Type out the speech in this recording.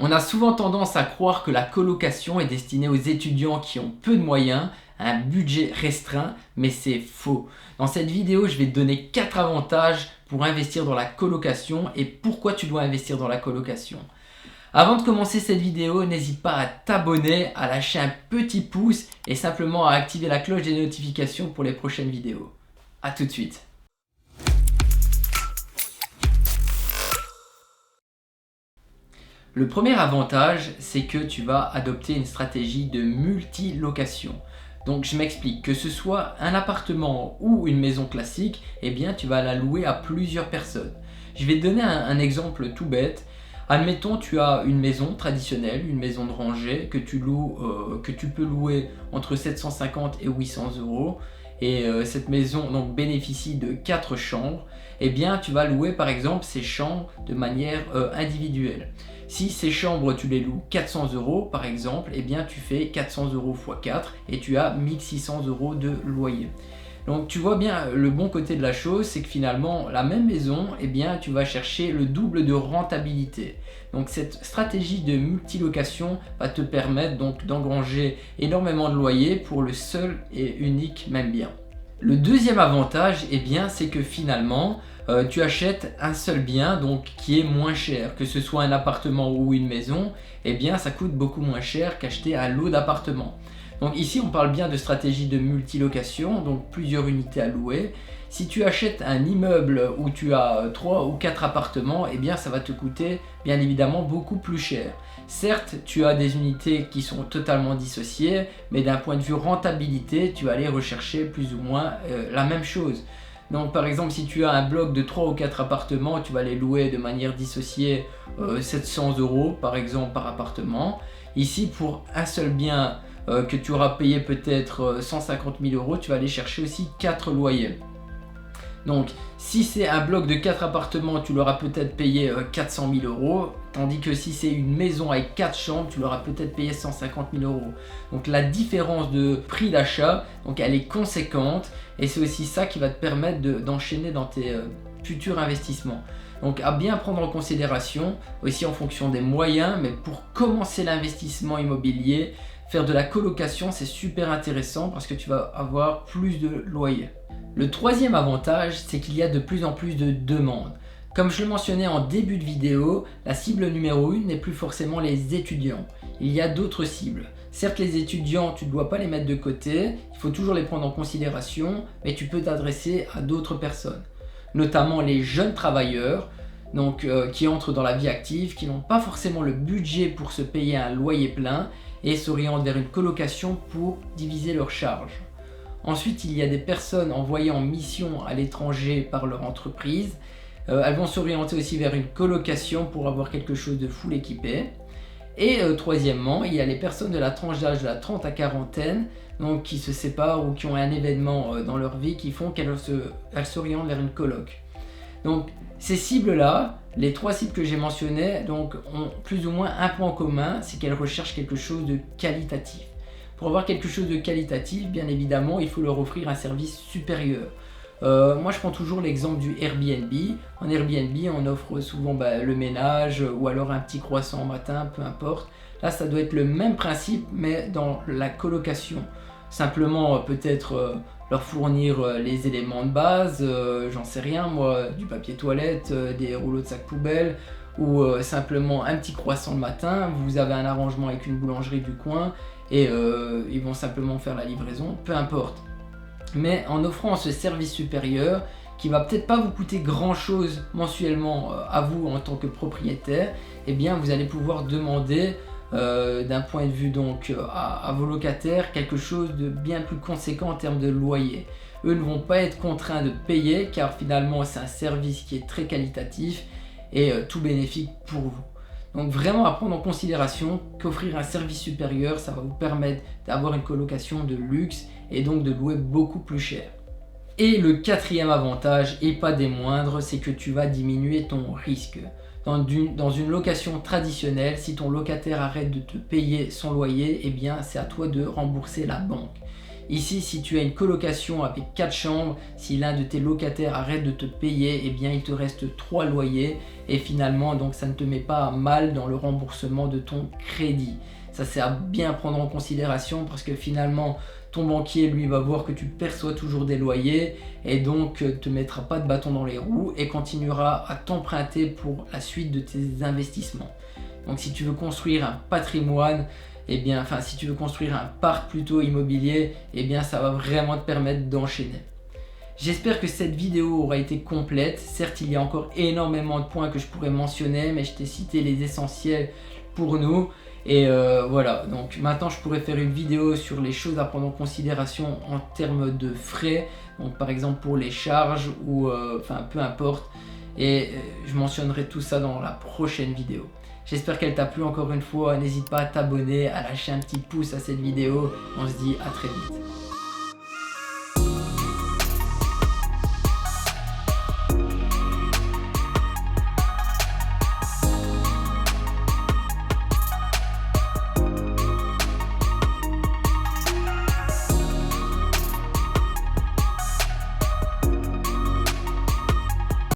On a souvent tendance à croire que la colocation est destinée aux étudiants qui ont peu de moyens, un budget restreint, mais c'est faux. Dans cette vidéo, je vais te donner 4 avantages pour investir dans la colocation et pourquoi tu dois investir dans la colocation. Avant de commencer cette vidéo, n'hésite pas à t'abonner, à lâcher un petit pouce et simplement à activer la cloche des notifications pour les prochaines vidéos. A tout de suite. Le premier avantage, c'est que tu vas adopter une stratégie de multilocation. Donc je m'explique, que ce soit un appartement ou une maison classique, eh bien tu vas la louer à plusieurs personnes. Je vais te donner un exemple tout bête. Admettons, tu as une maison traditionnelle, une maison de rangée que tu peux louer entre 750 et 800 euros. Et cette maison donc bénéficie de 4 chambres. Eh bien, tu vas louer par exemple ces chambres de manière individuelle. Si ces chambres tu les loues 400 euros par exemple, eh bien tu fais 400 euros x 4 et tu as 1600 euros de loyer. Donc tu vois bien le bon côté de la chose, c'est que finalement la même maison, eh bien tu vas chercher le double de rentabilité. Donc cette stratégie de multilocation va te permettre donc d'engranger énormément de loyers pour le seul et unique même bien. Le deuxième avantage, eh bien, c'est que finalement tu achètes un seul bien donc qui est moins cher, que ce soit un appartement ou une maison, eh bien ça coûte beaucoup moins cher qu'acheter un lot d'appartements. Donc ici on parle bien de stratégie de multilocation, donc plusieurs unités à louer. Si tu achètes un immeuble où tu as 3 ou 4 appartements, eh bien ça va te coûter bien évidemment beaucoup plus cher. Certes, tu as des unités qui sont totalement dissociées, mais d'un point de vue rentabilité, tu vas aller rechercher plus ou moins la même chose. Donc par exemple, si tu as un bloc de 3 ou 4 appartements, tu vas les louer de manière dissociée 700 euros par exemple par appartement. Ici, pour un seul bien que tu auras payé peut-être 150 000 euros, tu vas aller chercher aussi 4 loyers. Donc si c'est un bloc de 4 appartements, tu l'auras peut-être payé 400 000 euros, tandis que si c'est une maison avec 4 chambres, tu l'auras peut-être payé 150 000 euros. Donc la différence de prix d'achat, donc elle est conséquente et c'est aussi ça qui va te permettre d'enchaîner dans tes futurs investissements. Donc à bien prendre en considération, aussi en fonction des moyens, mais pour commencer l'investissement immobilier, faire de la colocation c'est super intéressant parce que tu vas avoir plus de loyers. Le troisième avantage, c'est qu'il y a de plus en plus de demandes. Comme je le mentionnais en début de vidéo, la cible numéro 1 n'est plus forcément les étudiants. Il y a d'autres cibles. Certes, les étudiants, tu ne dois pas les mettre de côté, il faut toujours les prendre en considération, mais tu peux t'adresser à d'autres personnes. Notamment les jeunes travailleurs, donc, qui entrent dans la vie active, qui n'ont pas forcément le budget pour se payer un loyer plein et s'orientent vers une colocation pour diviser leurs charges. Ensuite, il y a des personnes envoyées en mission à l'étranger par leur entreprise. Elles vont s'orienter aussi vers une colocation pour avoir quelque chose de full équipé. Et troisièmement, il y a les personnes de la tranche d'âge de la 30 à quarantaine, donc qui se séparent ou qui ont un événement dans leur vie qui font qu'elles s'orientent vers une coloc. Donc ces cibles-là, les 3 cibles que j'ai mentionnées, donc, ont plus ou moins un point commun, c'est qu'elles recherchent quelque chose de qualitatif. Pour avoir quelque chose de qualitatif, bien évidemment, il faut leur offrir un service supérieur. Moi, je prends toujours l'exemple du Airbnb. En Airbnb, on offre souvent le ménage ou alors un petit croissant au matin, peu importe. Là, ça doit être le même principe, mais dans la colocation. Simplement, peut-être leur fournir les éléments de base, j'en sais rien, moi, du papier toilette, des rouleaux de sac poubelle, ou simplement un petit croissant le matin. Vous avez un arrangement avec une boulangerie du coin et ils vont simplement faire la livraison, peu importe. Mais en offrant ce service supérieur qui va peut-être pas vous coûter grand chose mensuellement à vous en tant que propriétaire, eh bien vous allez pouvoir demander d'un point de vue donc à vos locataires quelque chose de bien plus conséquent en termes de loyer. Eux ne vont pas être contraints de payer car finalement c'est un service qui est très qualitatif et tout bénéfique pour vous. Donc vraiment à prendre en considération qu'offrir un service supérieur, ça va vous permettre d'avoir une colocation de luxe et donc de louer beaucoup plus cher. Et le quatrième avantage, et pas des moindres, c'est que tu vas diminuer ton risque. Dans une location traditionnelle, si ton locataire arrête de te payer son loyer, eh bien c'est à toi de rembourser la banque. Ici, si tu as une colocation avec 4 chambres, si l'un de tes locataires arrête de te payer, eh bien il te reste 3 loyers et finalement donc ça ne te met pas à mal dans le remboursement de ton crédit. Ça c'est à bien prendre en considération parce que finalement ton banquier lui va voir que tu perçois toujours des loyers et donc te mettra pas de bâton dans les roues et continuera à t'emprunter pour la suite de tes investissements. Donc si tu veux construire un patrimoine, si tu veux construire un parc plutôt immobilier, ça va vraiment te permettre d'enchaîner. J'espère que cette vidéo aura été complète. Certes, il y a encore énormément de points que je pourrais mentionner, mais je t'ai cité les essentiels pour nous. Et voilà, donc maintenant je pourrais faire une vidéo sur les choses à prendre en considération en termes de frais, donc par exemple pour les charges ou peu importe, et je mentionnerai tout ça dans la prochaine vidéo. J'espère qu'elle t'a plu encore une fois, n'hésite pas à t'abonner, à lâcher un petit pouce à cette vidéo, on se dit à très vite.